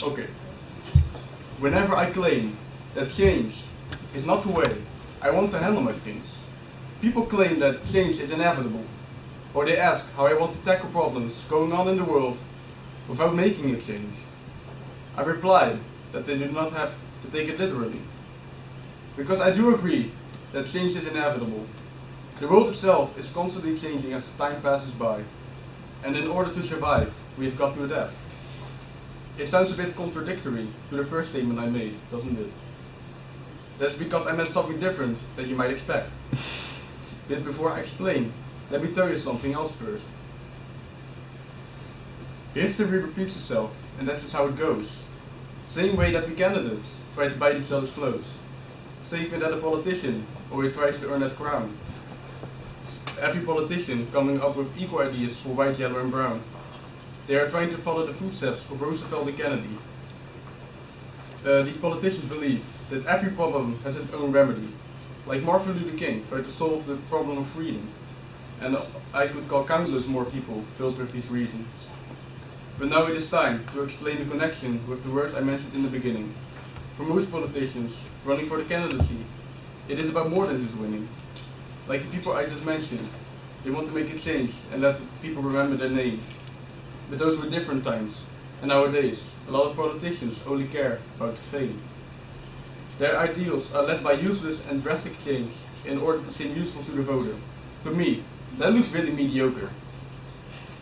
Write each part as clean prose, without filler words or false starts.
Okay. Whenever I claim that change is not the way I want to handle my things, people claim that change is inevitable, or they ask how I want to tackle problems going on in the world without making a change. I reply that they do not have to take it literally, because I do agree that change is inevitable. The world itself is constantly changing as time passes by, and in order to survive, we've got to adapt. It sounds a bit contradictory to the first statement I made, doesn't it? That's because I meant something different than you might expect. But before I explain, let me tell you something else first. History repeats itself, and that's just how it goes. Same way that we candidates try to bite each other's flows. Same thing that a politician always tries to earn that crown. Every politician coming up with equal ideas for white, yellow and brown. They are trying to follow the footsteps of Roosevelt and Kennedy. These politicians believe that every problem has its own remedy. Like Martin Luther King tried to solve the problem of freedom. And I could call countless more people filled with these reasons. But now it is time to explain the connection with the words I mentioned in the beginning. For most politicians running for the candidacy, it is about more than just winning. Like the people I just mentioned, they want to make a change and let people remember their name. But those were different times, and nowadays, a lot of politicians only care about fame. Their ideals are led by useless and drastic change in order to seem useful to the voter. To me, that looks really mediocre.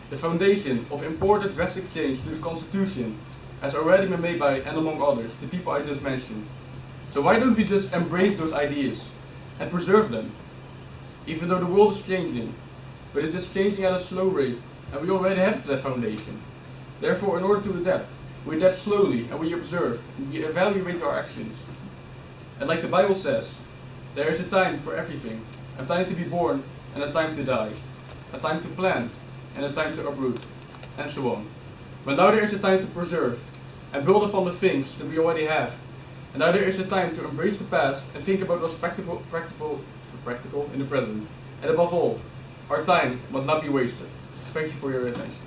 The foundation of important drastic change to the Constitution has already been made by, and among others, the people I just mentioned. So why don't we just embrace those ideas and preserve them? Even though the world is changing, but it is changing at a slow rate, and we already have that foundation. Therefore, in order to adapt, we adapt slowly and we observe and we evaluate our actions. And like the Bible says, there is a time for everything, a time to be born and a time to die, a time to plant and a time to uproot, and so on. But now there is a time to preserve and build upon the things that we already have. And now there is a time to embrace the past and think about what's practical in the present. And above all, our time must not be wasted. Thank you for your attention.